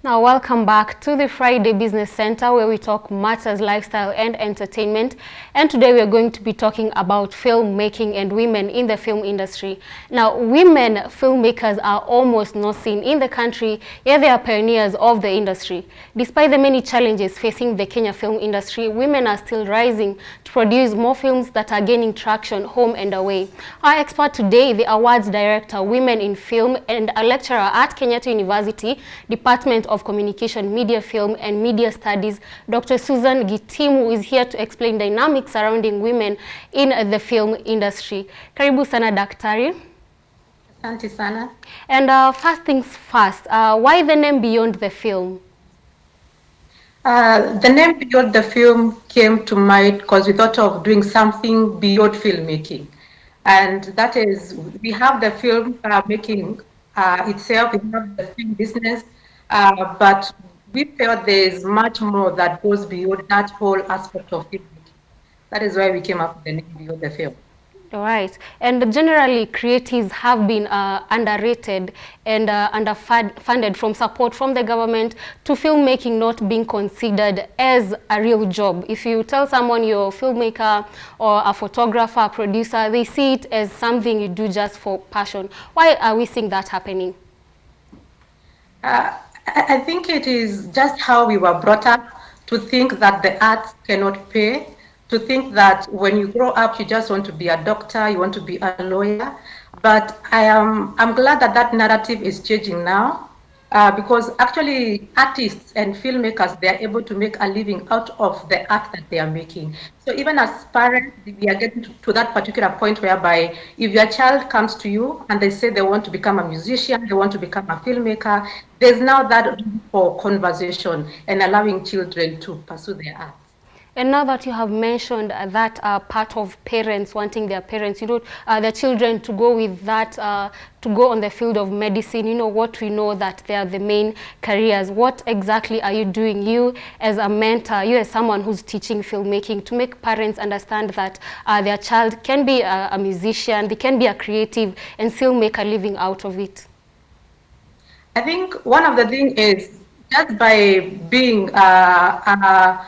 Now, welcome back to the Friday Business Center, where we talk matters, lifestyle and entertainment. And today we are going to be talking about filmmaking and women in the film industry. Now, women filmmakers are almost not seen in the country, yet they are pioneers of the industry. Despite the many challenges facing the Kenya film industry, women are still rising to produce more films that are gaining traction home and away. Our expert today, the awards director, Women in Film, and a lecturer at Kenyatta University, Department of Communication, Media, Film and Media Studies, Dr. Susan Gitimu, is here to explain dynamics surrounding women in the film industry. Karibu sana daktari. Asante sana. And first things first, why the name Beyond the Film? The name Beyond the Film came to mind because we thought of doing something beyond filmmaking. And that is, we have the film making itself, we have the film business, but we felt there's much more that goes beyond that whole aspect of filmmaking. That is why we came up with the name Beyond the Film. All right. And generally, creatives have been underrated and underfunded from support from the government to filmmaking not being considered as a real job. If you tell someone you're a filmmaker or a photographer, a producer, they see it as something you do just for passion. Why are we seeing that happening? I think it is just how we were brought up to think that the arts cannot pay, to think that when you grow up, you just want to be a doctor, you want to be a lawyer. But I'm glad that that narrative is changing now. Because actually artists and filmmakers, they are able to make a living out of the art that they are making. So even as parents, we are getting to that particular point whereby if your child comes to you and they say they want to become a musician, they want to become a filmmaker, there's now that room for conversation and allowing children to pursue their art. And now that you have mentioned that part of parents wanting their parents, their children to go with that, to go on the field of medicine, what we know that they are the main careers. What exactly are you doing, you as a mentor, you as someone who's teaching filmmaking, to make parents understand that their child can be a musician, they can be a creative and still make a living out of it? I think one of the things is just by being a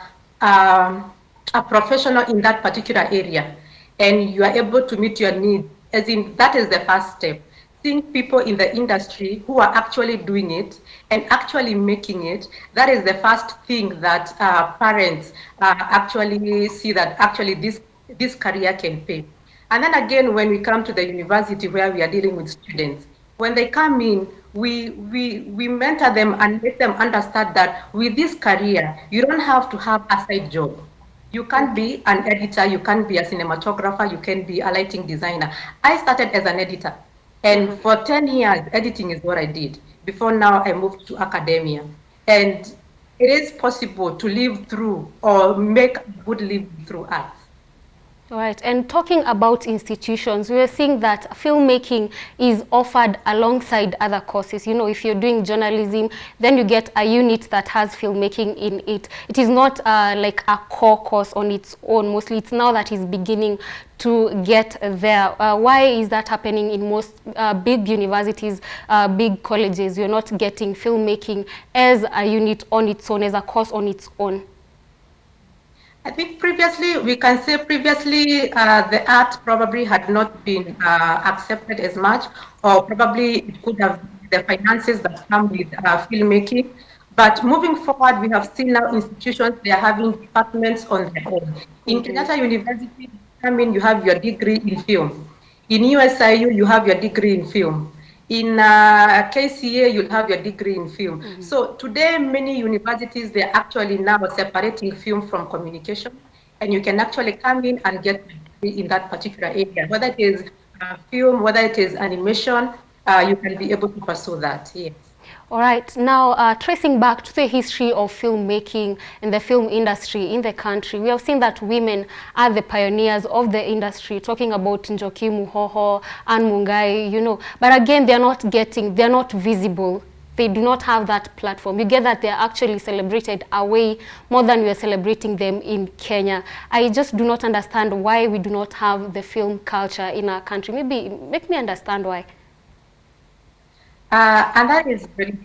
professional in that particular area and you are able to meet your needs, as in that is the first step. Seeing people in the industry who are actually doing it and actually making it, that is the first thing that parents actually see that actually this career can pay. And then again, when we come to the university where we are dealing with students, when they come in, we mentor them and let them understand that with this career, you don't have to have a side job. You can be an editor, you can be a cinematographer, you can be a lighting designer. I started as an editor, and for 10 years, editing is what I did. Before now, I moved to academia. And it is possible to live through or make a good living through art. All right, and talking about institutions, we are seeing that filmmaking is offered alongside other courses. If you're doing journalism, then you get a unit that has filmmaking in it. It is not like a core course on its own. Mostly it's now that is beginning to get there. Why is that happening in most big universities, big colleges? You're not getting filmmaking as a unit on its own, as a course on its own. I think we can say previously, the art probably had not been accepted as much, or probably it could have the finances that come with filmmaking. But moving forward, we have seen now institutions, they are having departments on their own. In Kenyatta University, you have your degree in film. In USIU, you have your degree in film. In KCA, you'll have your degree in film. So today, many universities, they're actually now separating film from communication, and you can actually come in and get a degree in that particular area. Whether it is film, whether it is animation, you can be able to pursue that, yes. All right, now tracing back to the history of filmmaking and the film industry in the country, we have seen that women are the pioneers of the industry, talking about Njoki Muhoho and Mungai, but again, they're not visible. They do not have that platform. You get that they're actually celebrated away more than we are celebrating them in Kenya. I just do not understand why we do not have the film culture in our country. Maybe make me understand why. And that is really,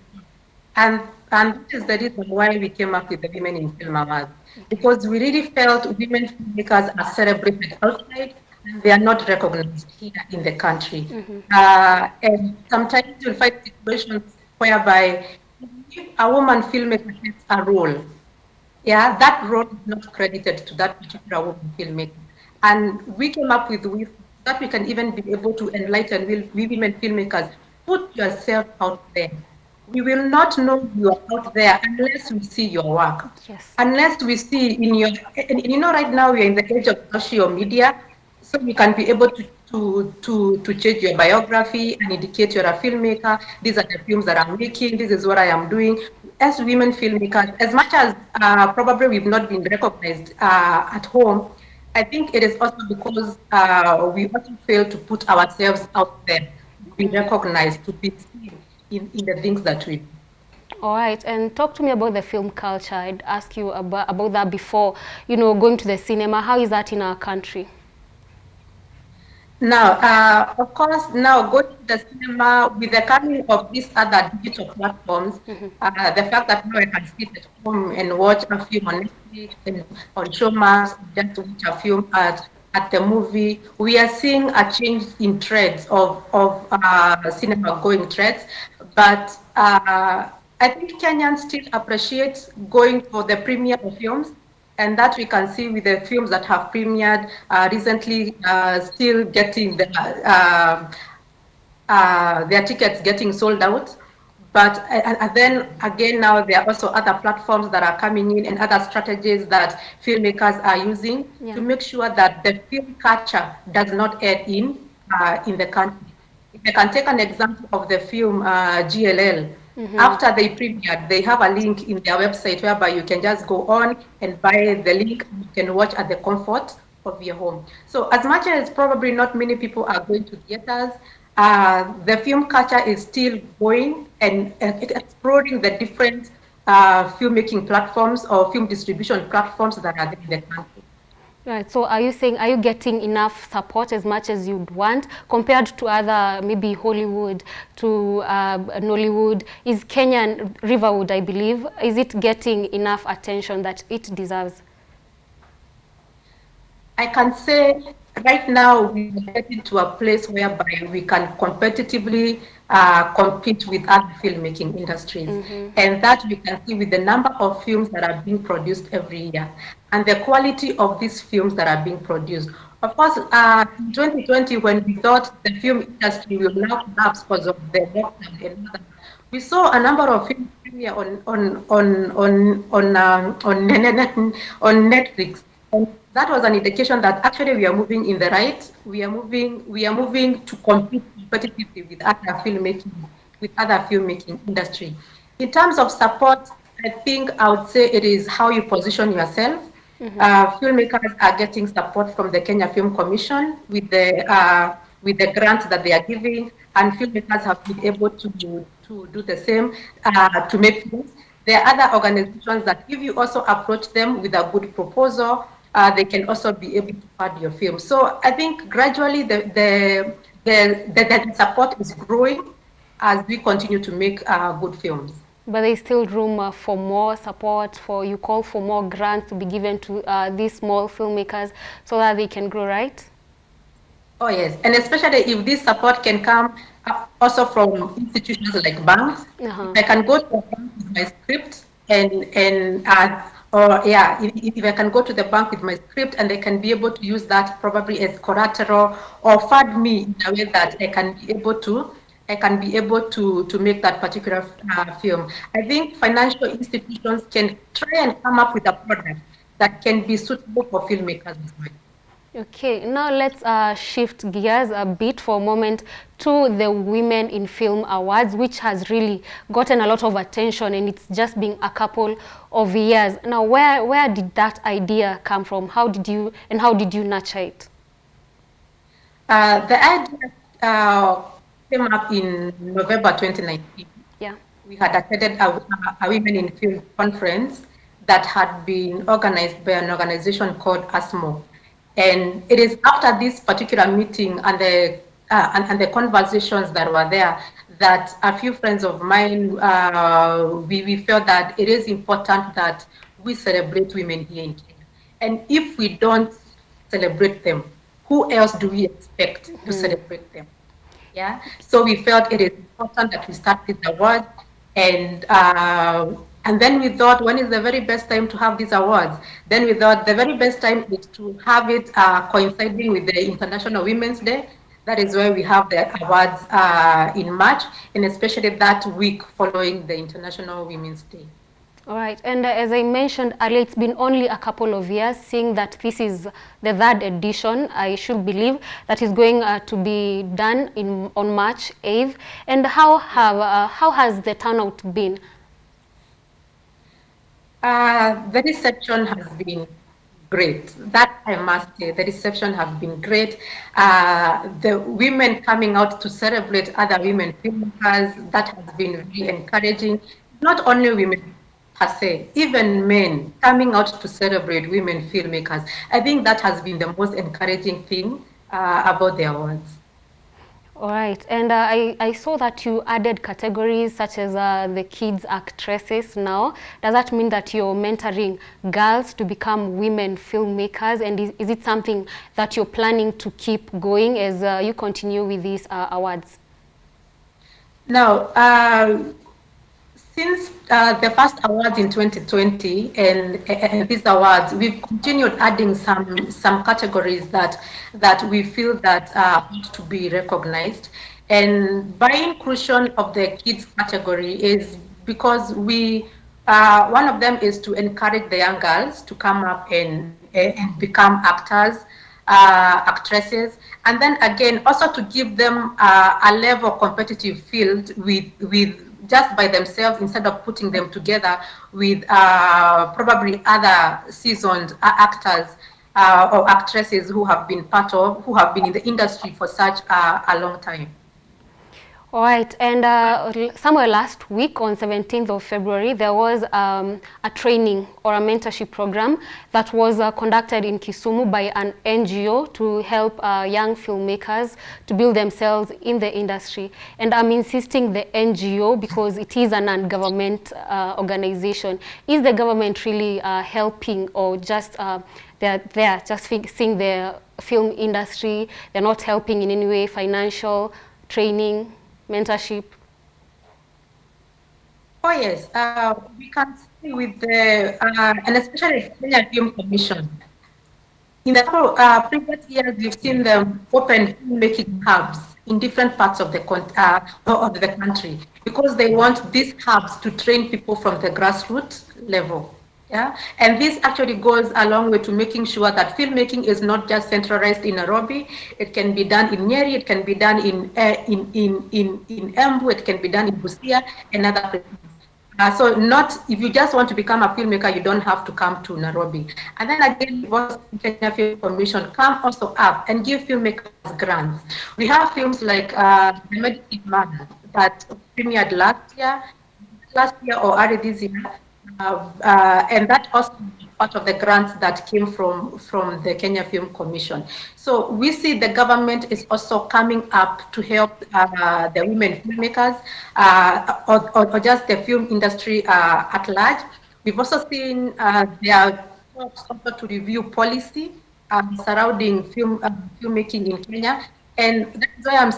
and And that is the reason why we came up with the Women in Film Awards, because we really felt women filmmakers are celebrated outside and they are not recognized here in the country. And sometimes you'll find situations whereby if a woman filmmaker takes a role, yeah, that role is not credited to that particular woman filmmaker. And we came up with ways that we can even be able to enlighten we women filmmakers. Put yourself out there. We will not know you are out there unless we see your work. Yes. Unless we see in your, and you know, right now we are in the age of social media, so you can be able to change your biography and indicate you're a filmmaker. These are the films that I'm making. This is what I am doing. As women filmmakers, as much as probably we've not been recognized at home, I think it is also because we often fail to put ourselves out there, to be recognized, to be seen in the things that we do. All right, and talk to me about the film culture. I'd ask you about that before, going to the cinema. How is that in our country? Now, of course, now going to the cinema with the coming of these other digital platforms, the fact that now I can sit at home and watch a film on Netflix and on Showmax, just watch a film at the movie, we are seeing a change in trends of cinema going trends. But I think Kenyans still appreciate going for the premiere of films, and that we can see with the films that have premiered recently, still getting their tickets getting sold out. But and then again, now there are also other platforms that are coming in and other strategies that filmmakers are using to Yeah. make sure that the film culture does not end in the country. If I can take an example of the film GLL, after they premiered, they have a link in their website whereby you can just go on and buy the link and you can watch at the comfort of your home. So as much as probably not many people are going to theaters, the film culture is still going and exploring the different filmmaking platforms or film distribution platforms that are there in the country. Right. So are you saying, are you getting enough support as much as you'd want compared to other, maybe Hollywood, to Nollywood? Is Kenyan Riverwood, I believe, is it getting enough attention that it deserves? I can say right now we are getting to a place whereby we can competitively compete with other filmmaking industries. And that we can see with the number of films that are being produced every year and the quality of these films that are being produced. Of course, in 2020, when we thought the film industry will now collapse because of the lockdown and all that, we saw a number of films premiere on Netflix. And that was an indication that actually we are moving in the right. We are moving to compete competitively with other filmmaking industry. In terms of support, I think I would say it is how you position yourself. Filmmakers are getting support from the Kenya Film Commission with the grants that they are giving, and filmmakers have been able to do the same to make films. There are other organizations that if you also approach them with a good proposal, they can also be able to fund your film. So I think gradually the support is growing as we continue to make good films. But there's still room for more support, you call for more grants to be given to these small filmmakers so that they can grow, right? Oh yes, and especially if this support can come also from institutions like banks. If I can go to a bank with my script or yeah, if I can go to the bank with my script and they can be able to use that probably as collateral or fund me in a way that I can be able to make that particular film. I think financial institutions can try and come up with a product that can be suitable for filmmakers as well. Okay, now let's shift gears a bit for a moment to the Women in Film Awards, which has really gotten a lot of attention, and it's just been a couple of years. Now, where did that idea come from? How did you nurture it? The idea came up in November 2019. Yeah. We had attended a Women in Film conference that had been organized by an organization called ASMO. And it is after this particular meeting and the conversations that were there that a few friends of mine, we felt that it is important that we celebrate women here in Kenya. And if we don't celebrate them, who else do we expect to celebrate them? Yeah. So we felt it is important that we start this award, and then we thought, when is the very best time to have these awards? Then we thought the very best time is to have it coinciding with the International Women's Day. That is why we have the awards in March, and especially that week following the International Women's Day. All right, and as I mentioned earlier, it's been only a couple of years, seeing that this is the third edition. I should believe that is going to be done on March 8th. And how has the turnout been? The reception has been great. That I must say, the reception has been great. The women coming out to celebrate other women filmmakers, that has been very encouraging. Not only women per se, even men coming out to celebrate women filmmakers. I think that has been the most encouraging thing about the awards. All right, and I saw that you added categories such as the kids actresses now. Does that mean that you're mentoring girls to become women filmmakers? And is it something that you're planning to keep going as you continue with these awards? Now, since the first awards in 2020 and these awards, we've continued adding some categories that we feel that ought to be recognized. And by inclusion of the kids category is because one of them is to encourage the young girls to come up and become actors, actresses, and then again also to give them a level competitive field with just by themselves instead of putting them together with probably other seasoned actors or actresses who have been in the industry for such a long time. All right, and somewhere last week on 17th of February, there was a training or a mentorship program that was conducted in Kisumu by an NGO to help young filmmakers to build themselves in the industry. And I'm insisting the NGO because it is a non-government organization. Is the government really helping, or just they're there just seeing the film industry, they're not helping in any way, financial, training, mentorship? Oh yes, we can see with the and especially the Kenya Film Commission. In the previous years, we've seen them open filmmaking hubs in different parts of of the country because they want these hubs to train people from the grassroots level. Yeah, and this actually goes a long way to making sure that filmmaking is not just centralized in Nairobi. It can be done in Nyeri, it can be done in Embu, it can be done in Busia and other places. So not, if you just want to become a filmmaker, you don't have to come to Nairobi. And then again, what Kenya Film Commission come also up and give filmmakers grants. We have films like The Medicine Man that premiered last year or early this year. And that also part of the grants that came from the Kenya Film Commission. So we see the government is also coming up to help the women filmmakers or just the film industry at large. We've also seen their talks also to review policy surrounding filmmaking in Kenya, and that's why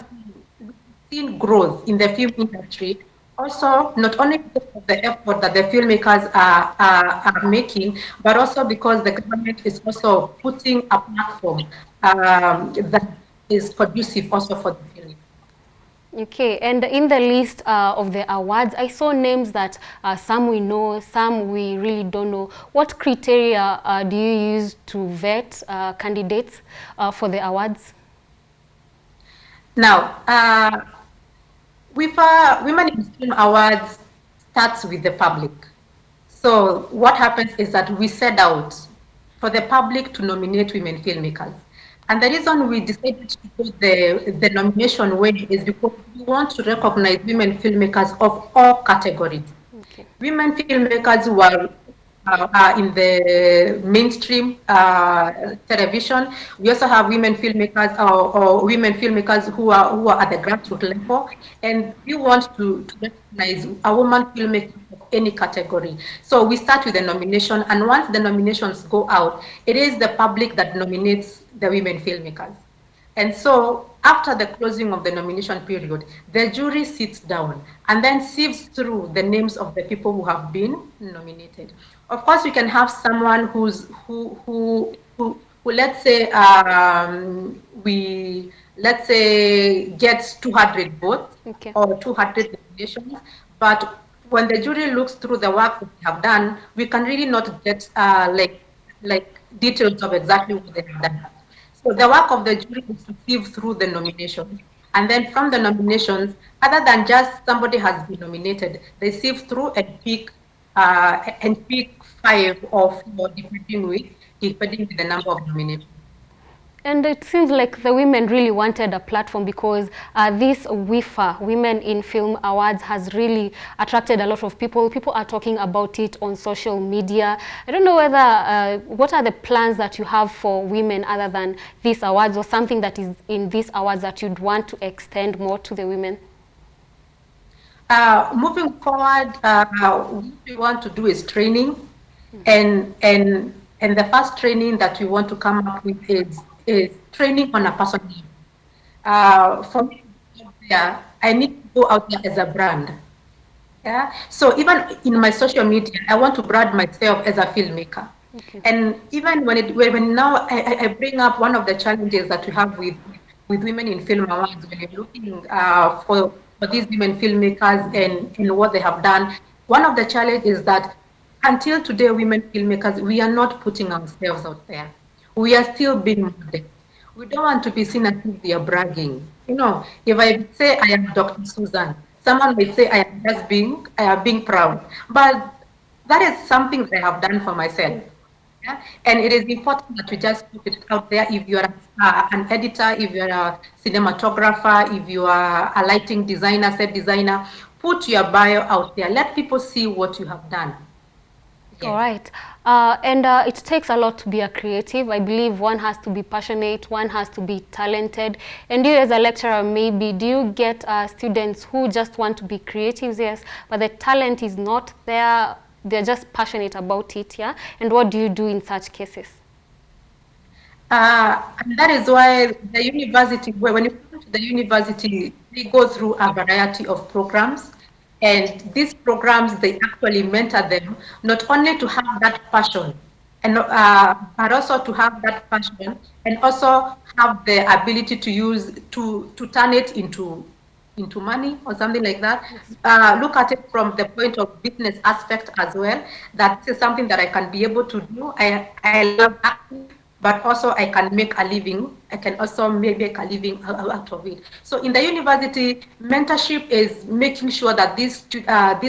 we've seen growth in the film industry. Also, not only because of the effort that the filmmakers are making, but also because the government is also putting a platform that is conducive also for the film. Okay, and in the list of the awards, I saw names that some we know, some we really don't know. What criteria do you use to vet candidates for the awards? Now, with Women in Film Awards starts with the public. So what happens is that we set out for the public to nominate women filmmakers. And the reason we decided to go the nomination way is because we want to recognize women filmmakers of all categories. Okay. Women filmmakers who are in the mainstream television. We also have women filmmakers or women filmmakers who are at the grassroots level, and we want to recognize a woman filmmaker of any category. So we start with the nomination, and once the nominations go out, it is the public that nominates the women filmmakers. And so after the closing of the nomination period, the jury sits down and then sifts through the names of the people who have been nominated. Of course, we can have someone who let's say let's say gets 200 votes Okay. or 200 nominations, but when the jury looks through the work that we have done, we can really not get like details of exactly what they have done. So the work of the jury is to sieve through the nominations. And then from the nominations, other than just somebody has been nominated, they sieve through and pick five or four, depending with the number of nominations. And it seems like the women really wanted a platform because this WIFA, Women in Film Awards, has really attracted a lot of people. People are talking about it on social media. I don't know whether, what are the plans that you have for women other than these awards, or something that is in these awards that you'd want to extend more to the women? Moving forward, what we want to do is training, and the first training that we want to come up with is training on a personal level. For me, yeah, I need to go out there as a brand. Yeah. So even in my social media, I want to brand myself as a filmmaker. Okay. And even when now I bring up one of the challenges that we have with women in film awards, when you're looking for these women filmmakers and what they have done, one of the challenges is that until today, women filmmakers, we are not putting ourselves out there. We are still being modeled. We don't want to be seen as if we are bragging. You know, if I say I am Dr. Susan, someone may say I am being proud. But that is something that I have done for myself. Yeah? And it is important that we just put it out there. If you are an editor, if you are a cinematographer, if you are a lighting designer, set designer, put your bio out there. Let people see what you have done. All Yeah. right. And it takes a lot to be a creative. I believe one has to be passionate, one has to be talented. And you as a lecturer, maybe, do you get students who just want to be creatives, yes, but the talent is not there, they're just passionate about it, yeah? And what do you do in such cases? And that is why the university, when you come to the university, they go through a variety of programs. And these programs, they actually mentor them not only to have that passion, but also to have that passion and also have the ability to to turn it into money or something like that. Look at it from the point of business aspect as well. That is something that I can be able to do. I love acting, but also I can make a living. I can also make a living out of it. So in the university, mentorship is making sure that this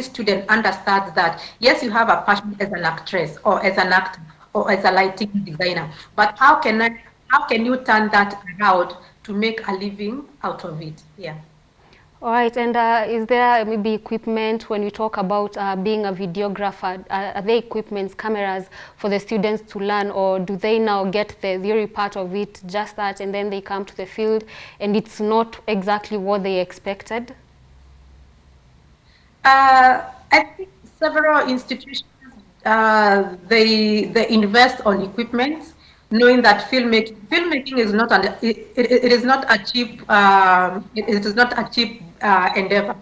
student understands that yes, you have a passion as an actress or as an actor or as a lighting designer, but how can you turn that around to make a living out of it? Yeah. All right, and is there maybe equipment when you talk about being a videographer? Are there equipments, cameras for the students to learn, or do they now get the theory part of it, just that, and then they come to the field and it's not exactly what they expected? I think several institutions they invest on equipment, knowing that filmmaking is not it is not a cheap it is not a cheap endeavor.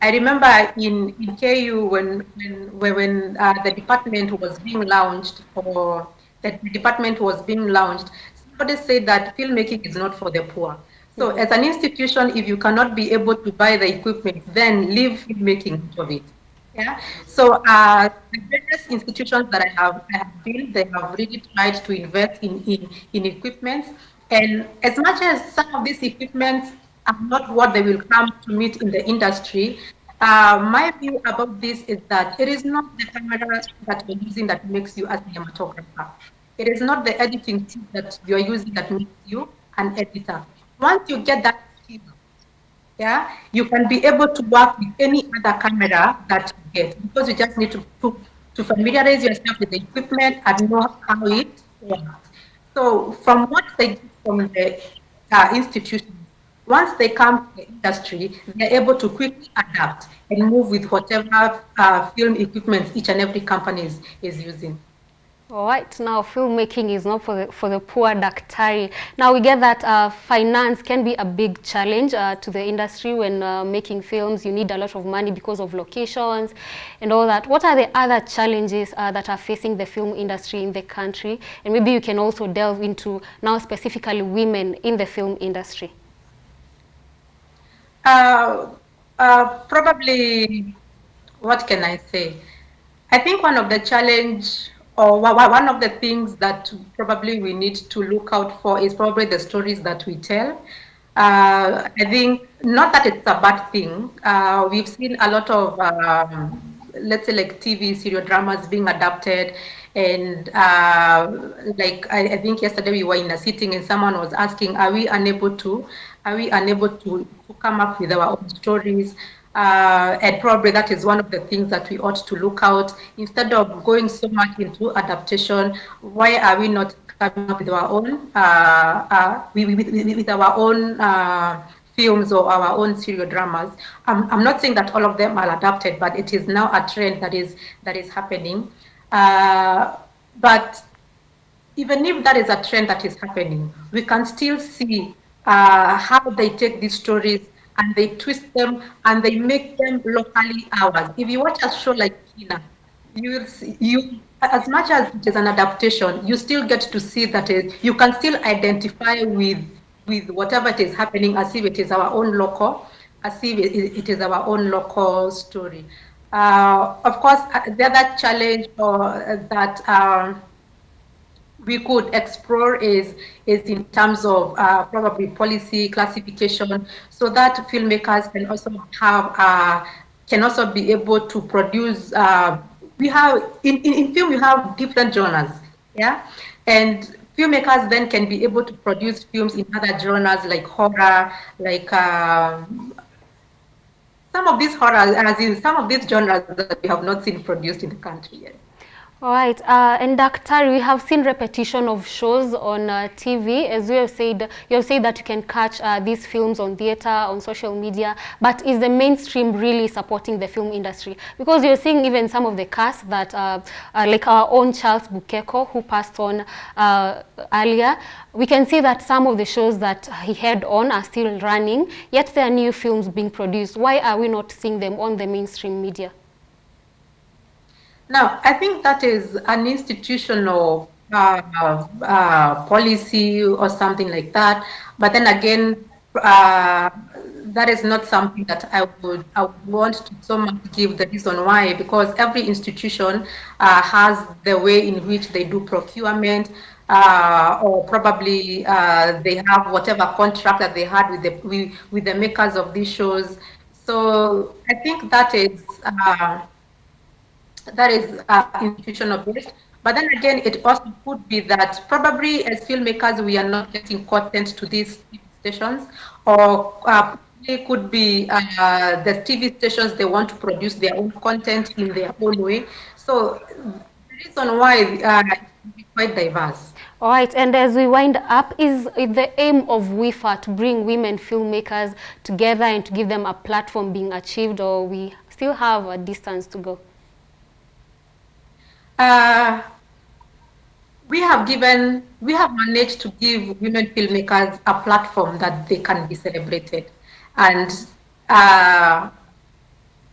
I remember in KU when the department was being launched or the department was being launched, somebody said that filmmaking is not for the poor. So as an institution, if you cannot be able to buy the equipment, then leave filmmaking out of it. Yeah. So the various institutions that I have been, they have really tried to invest in equipment. And as much as some of these equipments are not what they will come to meet in the industry, my view about this is that it is not the camera that you're using that makes you a cinematographer. It is not the editing tool that you're using that makes you an editor. Once you get that skill, yeah, you can be able to work with any other camera that you get because you just need to to familiarize yourself with the equipment and know how it works. So from what they get from the institution, once they come to the industry, they're able to quickly adapt and move with whatever film equipment each and every company is using. All right, now filmmaking is not for the poor daktari. Now we get that finance can be a big challenge to the industry when making films. You need a lot of money because of locations and all that. What are the other challenges that are facing the film industry in the country? And maybe you can also delve into now specifically women in the film industry. Uh, Probably, what can I say? I think one of the challenge or one of the things that probably we need to look out for is probably the stories that we tell. I think not that it's a bad thing. We've seen a lot of let's say like TV serial dramas being adapted, and like I think yesterday we were in a sitting and someone was asking, are we unable to come up with our own stories? And probably that is one of the things that we ought to look out. Instead of going so much into adaptation, why are we not coming up with our own, with our own films or our own serial dramas? I'm not saying that all of them are adapted, but it is now a trend that is happening. But even if that is a trend that is happening, we can still see how they take these stories and they twist them and they make them locally ours. If you watch a show like Kina, you will see, as much as it is an adaptation, you still get to see that you can still identify with whatever it is happening as if it is our own local, as if it is our own local story. Of course, the other challenge or that we could explore is in terms of probably policy classification, so that filmmakers can also have can also be able to produce. We have in film we have different genres, yeah, and filmmakers then can be able to produce films in other genres like horror, like some of these horrors, as in some of these genres that we have not seen produced in the country yet. All right, and Dr. we have seen repetition of shows on TV. As you have said that you can catch these films on theater, on social media, but is the mainstream really supporting the film industry? Because you're seeing even some of the cast that, like our own Charles Bukeko, who passed on earlier, we can see that some of the shows that he had on are still running, yet there are new films being produced. Why are we not seeing them on the mainstream media? Now, I think that is an institutional policy or something like that. But then again, that is not something that I would want to so much give the reason why, because every institution has the way in which they do procurement, or probably they have whatever contract that they had with the makers of these shows. So I think that is institutional based. But then again, it also could be that probably as filmmakers, we are not getting content to these TV stations, or it could be the TV stations, they want to produce their own content in their own way. So the reason why it's quite diverse. All right, and as we wind up, is the aim of WIFA to bring women filmmakers together and to give them a platform being achieved, or we still have a distance to go? Uh, we have managed to give women filmmakers a platform that they can be celebrated. And uh,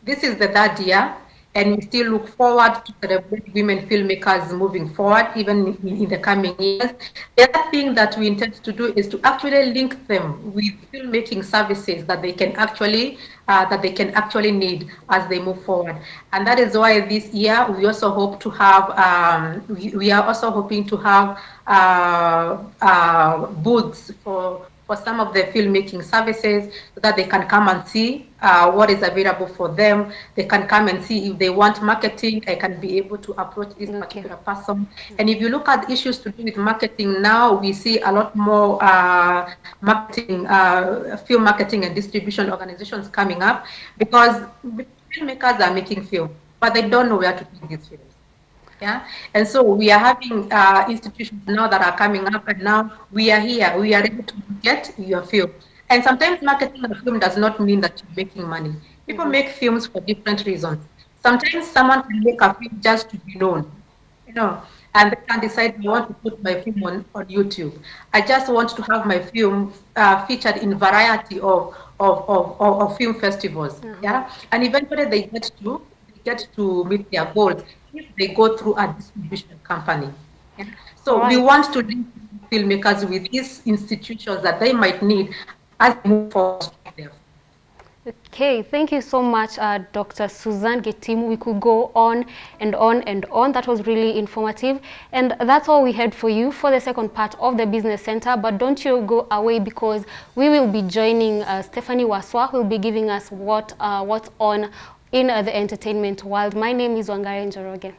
this is the third year, and we still look forward to celebrate women filmmakers moving forward, even in the coming years. The other thing that we intend to do is to actually link them with filmmaking services that they can actually need as they move forward. And that is why this year we also hope to have we are also hoping to have booths for some of the filmmaking services, so that they can come and see what is available for them. They can come and see if they want marketing. I can be able to approach this particular person. And if you look at issues to do with marketing now, we see a lot more film marketing and distribution organizations coming up, because filmmakers are making film, but they don't know where to take these films. Yeah, and so we are having institutions now that are coming up, and now we are here. We are ready to get your film. And sometimes marketing a film does not mean that you're making money. People make films for different reasons. Sometimes someone can make a film just to be known, you know, and they can decide I want to put my film on YouTube. I just want to have my film featured in variety of film festivals. Yeah, and eventually they get to meet their goals if they go through a distribution company. Yeah? All So we right. want to link filmmakers with these institutions that they might need as they move forward to make their film. Okay, thank you so much, Dr. Suzanne Gitimu. We could go on and on and on. That was really informative. And that's all we had for you for the second part of the Business Center. But don't you go away, because we will be joining Stephanie Waswa, who will be giving us what's on in the entertainment world. My name is Wangari Njoroge.